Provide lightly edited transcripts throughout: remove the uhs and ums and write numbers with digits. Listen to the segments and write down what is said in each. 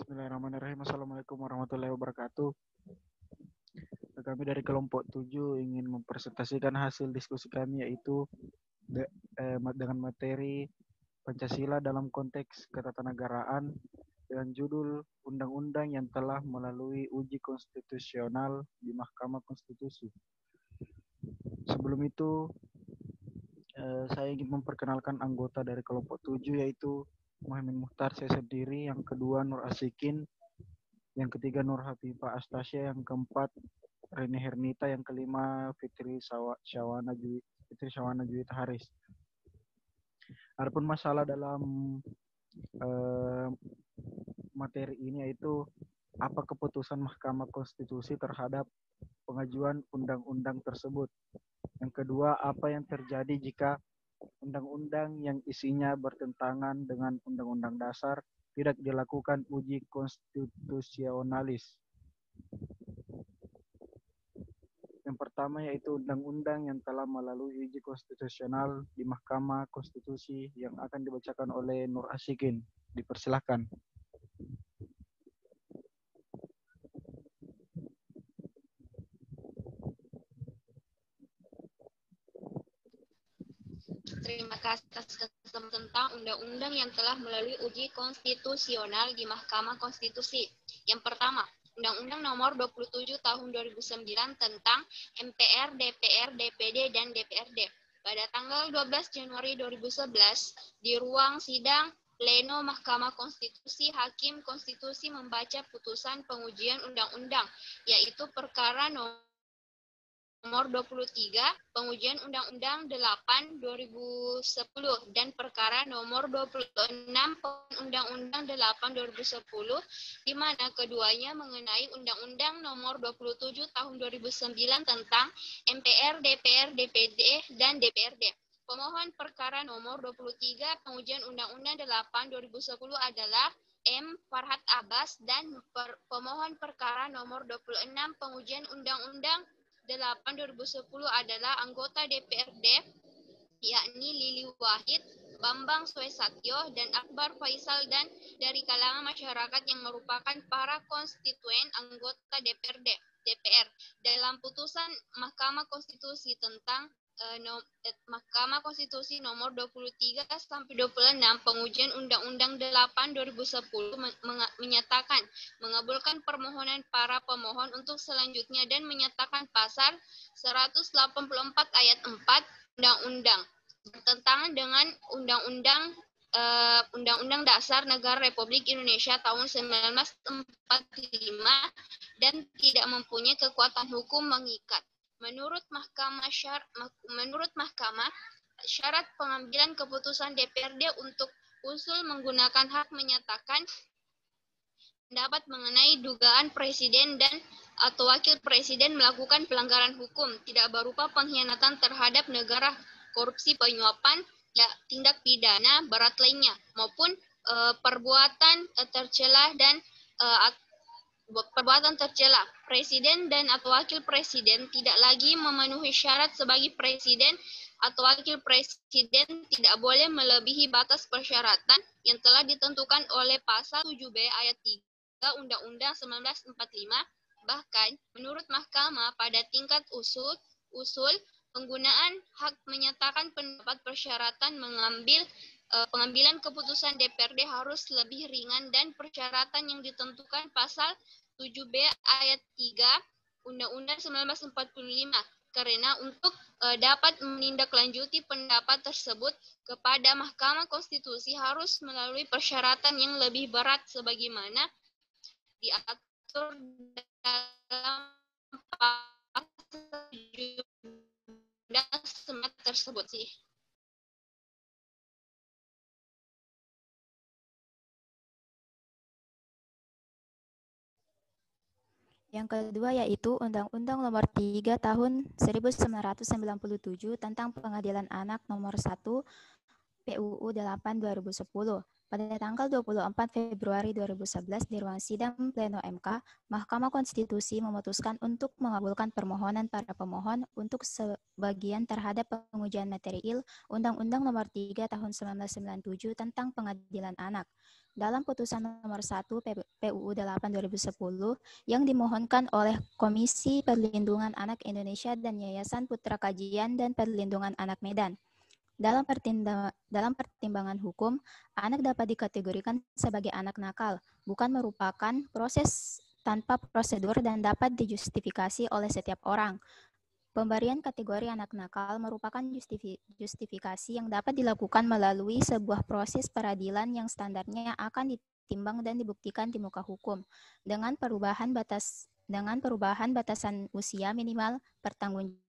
Bismillahirrahmanirrahim. Assalamualaikum warahmatullahi wabarakatuh. Kami dari kelompok 7 ingin mempresentasikan hasil diskusi kami, yaitu dengan materi Pancasila dalam konteks ketatanegaraan dengan judul Undang-Undang yang telah melalui uji konstitusional di Mahkamah Konstitusi. Sebelum itu, saya ingin memperkenalkan anggota dari kelompok 7, yaitu Muhammad Muhtar, saya sendiri, yang kedua Nur Asikin, yang ketiga Nur Hafifah Astasya, yang keempat Rene Hernita, yang kelima Fitri Syawana Juwita Haris. Adapun masalah dalam materi ini yaitu apa keputusan Mahkamah Konstitusi terhadap pengajuan undang-undang tersebut. Yang kedua, apa yang terjadi jika undang-undang yang isinya bertentangan dengan Undang-Undang Dasar tidak dilakukan uji konstitusionalis. Yang pertama yaitu undang-undang yang telah melalui uji konstitusional di Mahkamah Konstitusi yang akan dibacakan oleh Nur Asikin. Dipersilahkan. Terima kasih atas kesempatan tentang undang-undang yang telah melalui uji konstitusional di Mahkamah Konstitusi. Yang pertama, Undang-Undang Nomor 27 Tahun 2009 tentang MPR, DPR, DPD, dan DPRD. Pada tanggal 12 Januari 2011, di ruang sidang Pleno Mahkamah Konstitusi, Hakim Konstitusi membaca putusan pengujian undang-undang, yaitu perkara Nomor 23, pengujian Undang-Undang 8 2010 dan perkara nomor 26 Undang-Undang 8 2010 di mana keduanya mengenai Undang-Undang nomor 27 tahun 2009 tentang MPR, DPR, DPD dan DPRD. Pemohon perkara nomor 23 pengujian Undang-Undang 8 2010 adalah M. Farhad Abbas dan pemohon perkara nomor 26 pengujian Undang-Undang 8 2010 adalah anggota DPRD yakni Lili Wahid, Bambang Suesatyo, dan Akbar Faisal dan dari kalangan masyarakat yang merupakan para konstituen anggota DPR. Dalam putusan Mahkamah Konstitusi tentang Mahkamah Konstitusi nomor 23 sampai 26 pengujian Undang-Undang 8 2010 menyatakan mengabulkan permohonan para pemohon untuk selanjutnya dan menyatakan pasal 184 ayat 4 Undang-Undang bertentangan dengan Undang-Undang Dasar Negara Republik Indonesia tahun 1945 dan tidak mempunyai kekuatan hukum mengikat. Menurut Mahkamah, syarat pengambilan keputusan DPRD untuk usul menggunakan hak menyatakan pendapat mengenai dugaan presiden dan atau wakil presiden melakukan pelanggaran hukum tidak berupa pengkhianatan terhadap negara, korupsi, penyuapan, tindak pidana berat lainnya maupun perbuatan tercela dan perbuatan tercela. Presiden dan atau wakil presiden tidak lagi memenuhi syarat sebagai presiden atau wakil presiden tidak boleh melebihi batas persyaratan yang telah ditentukan oleh pasal 7B ayat 3 Undang-Undang 1945. Bahkan menurut Mahkamah pada tingkat usul penggunaan hak menyatakan pendapat persyaratan pengambilan keputusan DPRD harus lebih ringan dan persyaratan yang ditentukan pasal 7B ayat 3 Undang-Undang 1945 karena untuk dapat menindaklanjuti pendapat tersebut kepada Mahkamah Konstitusi harus melalui persyaratan yang lebih berat sebagaimana diatur dalam pasal 7 Undang tersebut sih. Yang kedua yaitu Undang-Undang Nomor 3 Tahun 1997 tentang Pengadilan Anak Nomor 1 PUU 8 2010. Pada tanggal 24 Februari 2011 di ruang sidang pleno MK, Mahkamah Konstitusi memutuskan untuk mengabulkan permohonan para pemohon untuk sebagian terhadap pengujian material Undang-Undang Nomor 3 Tahun 1997 tentang Pengadilan Anak. Dalam putusan nomor 1 PUU 8 2010 yang dimohonkan oleh Komisi Perlindungan Anak Indonesia dan Yayasan Putra Kajian dan Perlindungan Anak Medan. Dalam pertimbangan hukum, anak dapat dikategorikan sebagai anak nakal, bukan merupakan proses tanpa prosedur dan dapat dijustifikasi oleh setiap orang. Pemberian kategori anak nakal merupakan justifikasi yang dapat dilakukan melalui sebuah proses peradilan yang standarnya akan ditimbang dan dibuktikan di muka hukum dengan perubahan batasan usia minimal pertanggungjawaban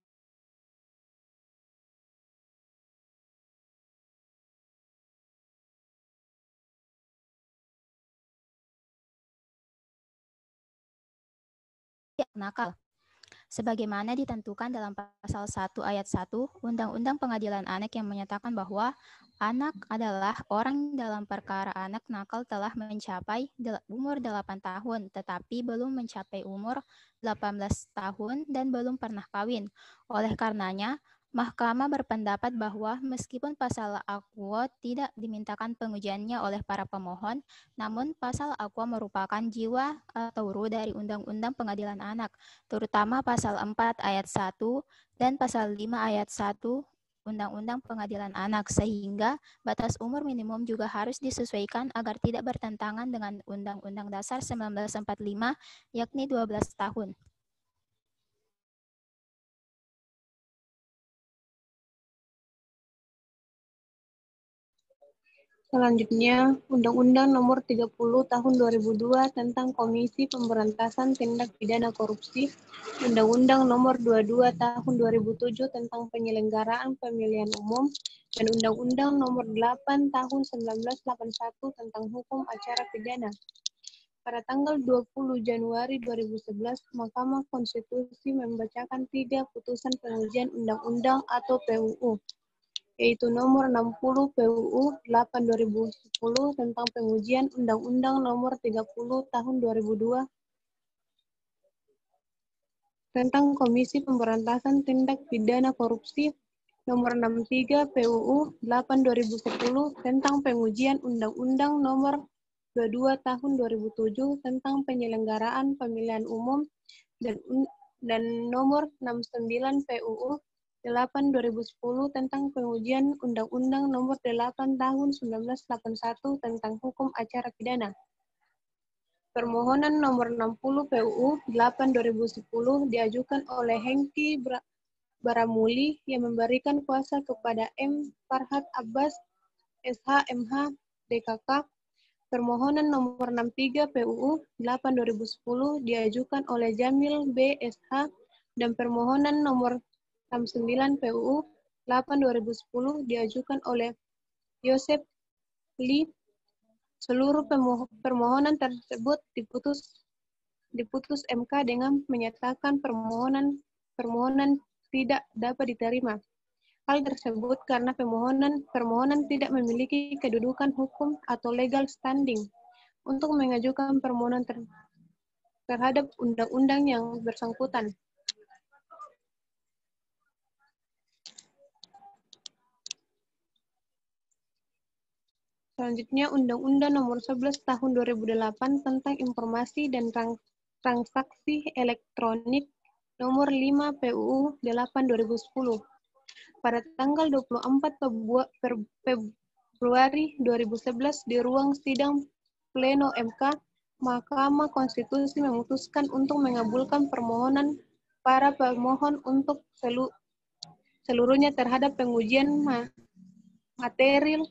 nakal. Sebagaimana ditentukan dalam pasal 1 ayat 1 Undang-Undang Pengadilan Anak yang menyatakan bahwa anak adalah orang dalam perkara anak nakal telah mencapai umur 8 tahun tetapi belum mencapai umur 18 tahun dan belum pernah kawin. Oleh karenanya, Mahkamah berpendapat bahwa meskipun pasal aqua tidak dimintakan pengujiannya oleh para pemohon, namun pasal aqua merupakan jiwa atau ruh dari Undang-Undang Pengadilan Anak, terutama pasal 4 ayat 1 dan pasal 5 ayat 1 Undang-Undang Pengadilan Anak, sehingga batas umur minimum juga harus disesuaikan agar tidak bertentangan dengan Undang-Undang Dasar 1945, yakni 12 tahun. Selanjutnya, Undang-Undang Nomor 30 Tahun 2002 tentang Komisi Pemberantasan Tindak Pidana Korupsi, Undang-Undang Nomor 22 Tahun 2007 tentang Penyelenggaraan Pemilihan Umum, dan Undang-Undang Nomor 8 Tahun 1981 tentang Hukum Acara Pidana. Pada tanggal 20 Januari 2011, Mahkamah Konstitusi membacakan 3 putusan pengujian undang-undang atau PUU, yaitu nomor 60 PUU 8 2010 tentang pengujian Undang-Undang nomor 30 tahun 2002 tentang Komisi Pemberantasan Tindak Pidana Korupsi, nomor 63 PUU 8 2010 tentang pengujian Undang-Undang nomor 22 tahun 2007 tentang penyelenggaraan pemilihan umum, dan nomor 69 PUU 8 2010 tentang pengujian Undang-Undang Nomor 8 Tahun 1981 tentang Hukum Acara Pidana. Permohonan nomor 60 PUU 8 2010 diajukan oleh Hengki Baramuli yang memberikan kuasa kepada M. Farhad Abbas, SH, MH, DKK. Permohonan nomor 63 PUU 8 2010 diajukan oleh Jamil B. SH, dan permohonan nomor 69 PUU 8 2010 diajukan oleh Yosef Lee. Seluruh permohonan tersebut diputus MK dengan menyatakan permohonan tidak dapat diterima. Hal tersebut karena permohonan tidak memiliki kedudukan hukum atau legal standing untuk mengajukan permohonan terhadap undang-undang yang bersangkutan. Selanjutnya, Undang-Undang Nomor 11 Tahun 2008 tentang Informasi dan Transaksi Elektronik, Nomor 5 PUU 8 2010. Pada tanggal 24 Februari 2011 di ruang sidang pleno MK, Mahkamah Konstitusi memutuskan untuk mengabulkan permohonan para pemohon untuk seluruhnya terhadap pengujian material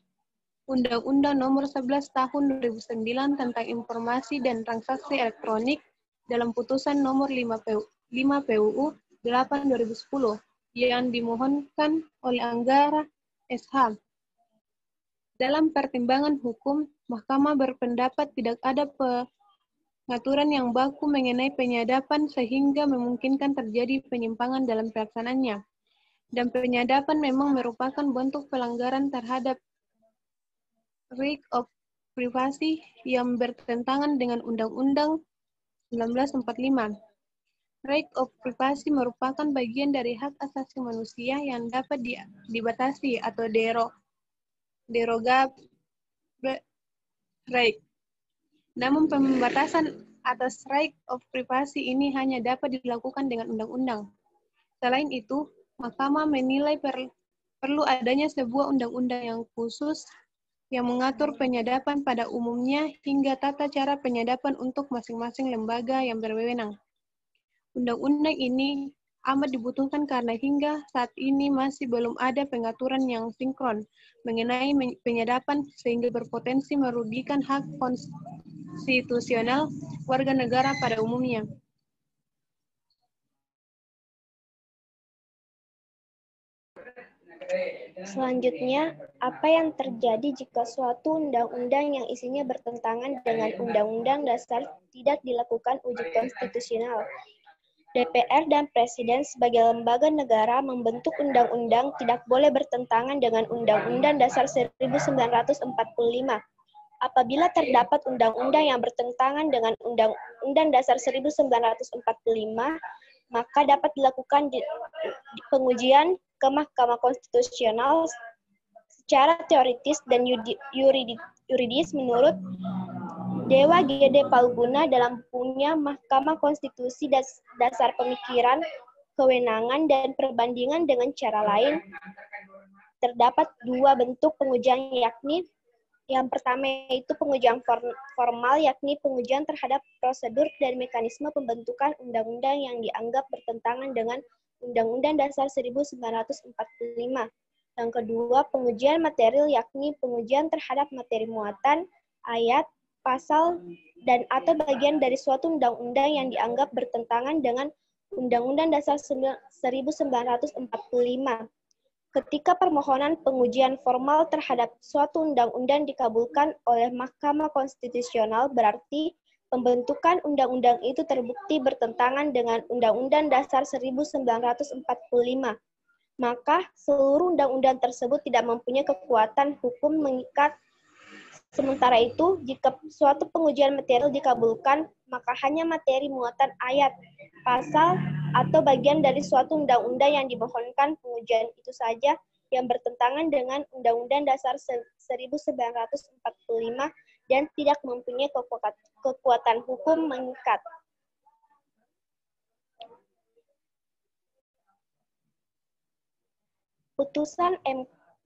Undang-Undang Nomor 11 Tahun 2009 tentang Informasi dan Transaksi Elektronik dalam putusan nomor 5 PUU 8 2010 yang dimohonkan oleh Anggara SH. Dalam pertimbangan hukum, Mahkamah berpendapat tidak ada pengaturan yang baku mengenai penyadapan sehingga memungkinkan terjadi penyimpangan dalam pelaksanaannya. Dan penyadapan memang merupakan bentuk pelanggaran terhadap right of privasi yang bertentangan dengan Undang-Undang 1945. Right of privacy merupakan bagian dari hak asasi manusia yang dapat dibatasi atau derogable right. Namun pembatasan atas right of privacy ini hanya dapat dilakukan dengan undang-undang. Selain itu, Mahkamah menilai perlu adanya sebuah undang-undang yang khusus yang mengatur penyadapan pada umumnya hingga tata cara penyadapan untuk masing-masing lembaga yang berwenang. Undang-undang ini amat dibutuhkan karena hingga saat ini masih belum ada pengaturan yang sinkron mengenai penyadapan sehingga berpotensi merugikan hak konstitusional warga negara pada umumnya. Selanjutnya, apa yang terjadi jika suatu undang-undang yang isinya bertentangan dengan Undang-Undang Dasar tidak dilakukan uji konstitusional? DPR dan Presiden sebagai lembaga negara membentuk undang-undang tidak boleh bertentangan dengan Undang-Undang Dasar 1945. Apabila terdapat undang-undang yang bertentangan dengan Undang-Undang Dasar 1945, maka dapat dilakukan pengujian ke Mahkamah Konstitusional secara teoritis dan yuridis menurut Dewa Gede Palguna dalam bukunya Mahkamah Konstitusi Dasar Pemikiran, Kewenangan, dan Perbandingan dengan Cara Lain. Terdapat dua bentuk pengujian, yakni yang pertama yaitu pengujian formal, yakni pengujian terhadap prosedur dan mekanisme pembentukan undang-undang yang dianggap bertentangan dengan Undang-Undang Dasar 1945. Yang kedua, pengujian material, yakni pengujian terhadap materi muatan, ayat, pasal, dan atau bagian dari suatu undang-undang yang dianggap bertentangan dengan Undang-Undang Dasar 1945. Ketika permohonan pengujian formal terhadap suatu undang-undang dikabulkan oleh Mahkamah Konstitusional, berarti pembentukan undang-undang itu terbukti bertentangan dengan Undang-Undang Dasar 1945. Maka seluruh undang-undang tersebut tidak mempunyai kekuatan hukum mengikat. Sementara itu, jika suatu pengujian material dikabulkan, maka hanya materi muatan ayat, pasal, atau bagian dari suatu undang-undang yang dimohonkan pengujian itu saja yang bertentangan dengan Undang-Undang Dasar 1945 dan tidak mempunyai kekuatan hukum mengikat. Putusan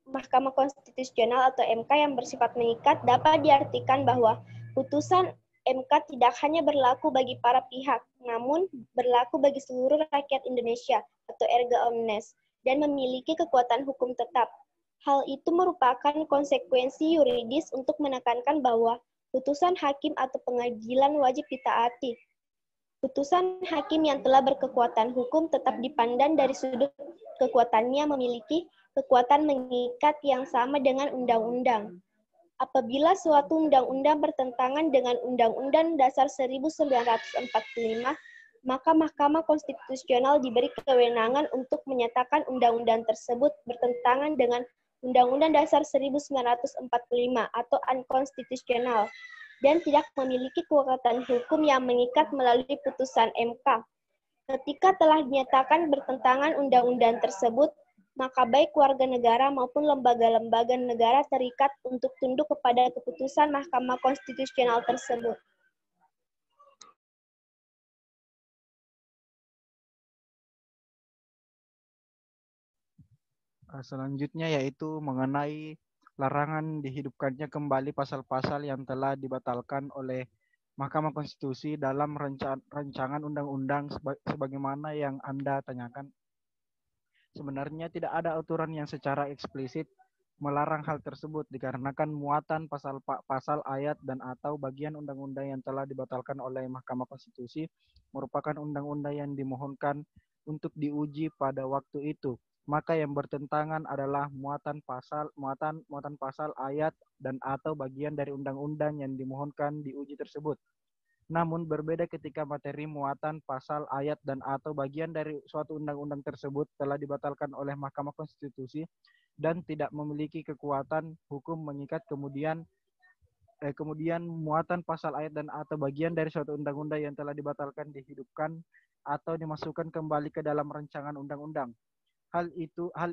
Mahkamah Konstitusional atau MK yang bersifat mengikat dapat diartikan bahwa putusan MK tidak hanya berlaku bagi para pihak, namun berlaku bagi seluruh rakyat Indonesia atau erga omnes dan memiliki kekuatan hukum tetap. Hal itu merupakan konsekuensi yuridis untuk menekankan bahwa putusan hakim atau pengadilan wajib ditaati. Putusan hakim yang telah berkekuatan hukum tetap dipandang dari sudut kekuatannya memiliki kekuatan mengikat yang sama dengan undang-undang. Apabila suatu undang-undang bertentangan dengan Undang-Undang Dasar 1945, maka Mahkamah Konstitusional diberi kewenangan untuk menyatakan undang-undang tersebut bertentangan dengan Undang-Undang Dasar 1945 atau unkonstitusional dan tidak memiliki kekuatan hukum yang mengikat melalui putusan MK. Ketika telah dinyatakan bertentangan undang-undang tersebut, maka baik warga negara maupun lembaga-lembaga negara terikat untuk tunduk kepada keputusan Mahkamah Konstitusional tersebut. Selanjutnya yaitu mengenai larangan dihidupkannya kembali pasal-pasal yang telah dibatalkan oleh Mahkamah Konstitusi dalam rancangan undang-undang sebagaimana yang Anda tanyakan. Sebenarnya tidak ada aturan yang secara eksplisit melarang hal tersebut dikarenakan muatan pasal ayat dan atau bagian undang-undang yang telah dibatalkan oleh Mahkamah Konstitusi merupakan undang-undang yang dimohonkan untuk diuji pada waktu itu. Maka yang bertentangan adalah muatan pasal ayat dan atau bagian dari undang-undang yang dimohonkan diuji tersebut. Namun berbeda ketika materi muatan pasal ayat dan atau bagian dari suatu undang-undang tersebut telah dibatalkan oleh Mahkamah Konstitusi dan tidak memiliki kekuatan hukum mengikat, kemudian Kemudian muatan pasal ayat dan atau bagian dari suatu undang-undang yang telah dibatalkan dihidupkan atau dimasukkan kembali ke dalam rancangan undang-undang. Hal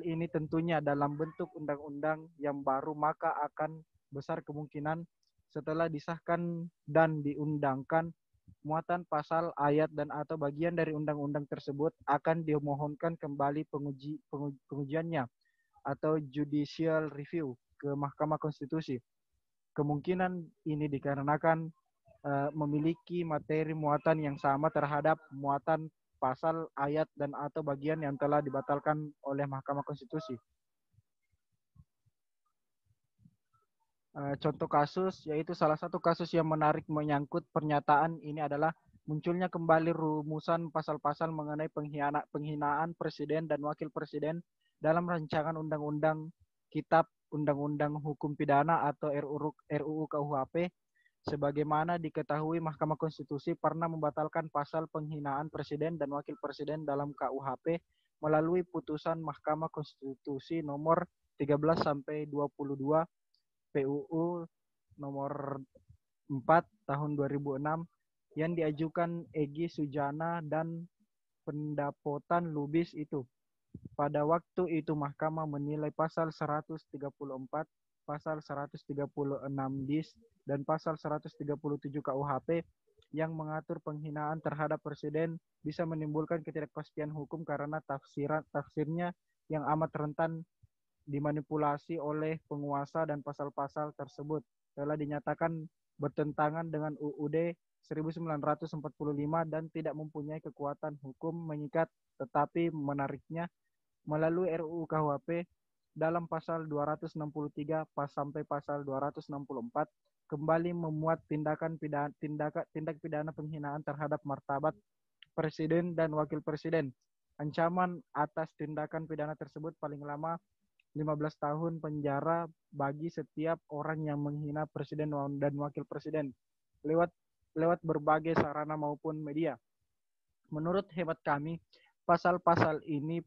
ini tentunya dalam bentuk undang-undang yang baru, maka akan besar kemungkinan setelah disahkan dan diundangkan, muatan pasal ayat dan atau bagian dari undang-undang tersebut akan dimohonkan kembali pengujiannya atau judicial review ke Mahkamah Konstitusi. Kemungkinan ini dikarenakan memiliki materi muatan yang sama terhadap muatan pasal ayat dan atau bagian yang telah dibatalkan oleh Mahkamah Konstitusi. Contoh kasus yaitu salah satu kasus yang menarik menyangkut pernyataan ini adalah munculnya kembali rumusan pasal-pasal mengenai penghinaan presiden dan wakil presiden dalam rancangan undang-undang Kitab Undang-Undang Hukum Pidana atau RUU KUHP. Sebagaimana diketahui, Mahkamah Konstitusi pernah membatalkan pasal penghinaan presiden dan wakil presiden dalam KUHP melalui putusan Mahkamah Konstitusi nomor 13/22 PUU nomor 4 tahun 2006 yang diajukan Egy Sujana dan pendapotan Lubis itu. Pada waktu itu Mahkamah menilai pasal 134, pasal 136 DIS, dan pasal 137 KUHP yang mengatur penghinaan terhadap presiden bisa menimbulkan ketidakpastian hukum karena tafsirnya yang amat rentan dimanipulasi oleh penguasa, dan pasal-pasal tersebut telah dinyatakan bertentangan dengan UUD 1945 dan tidak mempunyai kekuatan hukum mengikat, tetapi menariknya melalui RUU KUHP dalam pasal 263 sampai pasal 264 kembali memuat tindak pidana penghinaan terhadap martabat presiden dan wakil presiden. Ancaman atas tindakan pidana tersebut paling lama 15 tahun penjara bagi setiap orang yang menghina presiden dan wakil presiden lewat berbagai sarana maupun media. Menurut hemat kami, pasal-pasal ini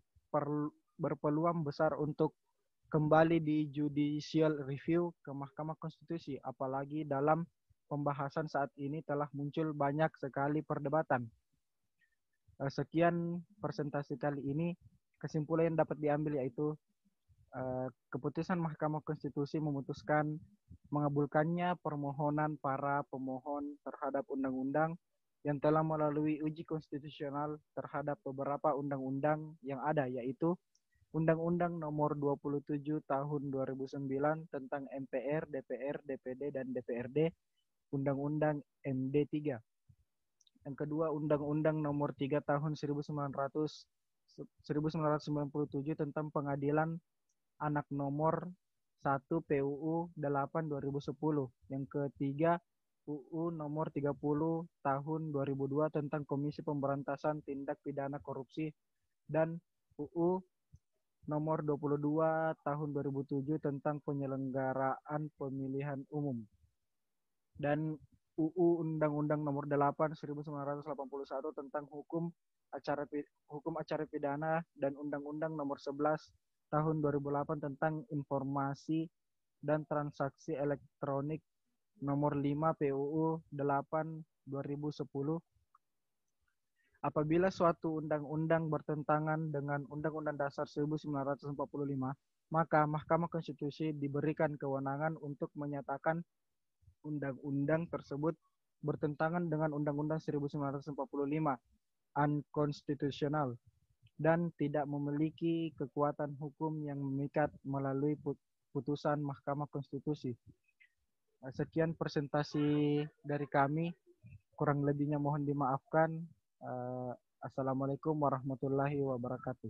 berpeluang besar untuk kembali di judicial review ke Mahkamah Konstitusi, apalagi dalam pembahasan saat ini telah muncul banyak sekali perdebatan. Sekian presentasi kali ini. Kesimpulan yang dapat diambil yaitu keputusan Mahkamah Konstitusi memutuskan mengabulkannya permohonan para pemohon terhadap undang-undang yang telah melalui uji konstitusional terhadap beberapa undang-undang yang ada, yaitu Undang-Undang Nomor 27 Tahun 2009 tentang MPR, DPR, DPD, dan DPRD, Undang-Undang MD3. Yang kedua, Undang-Undang Nomor 3 Tahun 1997 tentang Pengadilan Anak Nomor 1 PUU 8 2010. Yang ketiga, UU Nomor 30 Tahun 2002 tentang Komisi Pemberantasan Tindak Pidana Korupsi, dan UU Nomor 22 Tahun 2007 tentang Penyelenggaraan Pemilihan Umum, dan UU Undang-Undang Nomor 8 1981 tentang Hukum Acara Pidana, dan Undang-Undang Nomor 11 Tahun 2008 tentang Informasi dan Transaksi Elektronik, Nomor 5 PUU 8 2010. Apabila suatu undang-undang bertentangan dengan Undang-Undang Dasar 1945, maka Mahkamah Konstitusi diberikan kewenangan untuk menyatakan undang-undang tersebut bertentangan dengan Undang-Undang 1945, unconstitutional, dan tidak memiliki kekuatan hukum yang mengikat melalui putusan Mahkamah Konstitusi. Sekian presentasi dari kami. Kurang lebihnya mohon dimaafkan. Assalamualaikum warahmatullahi wabarakatuh.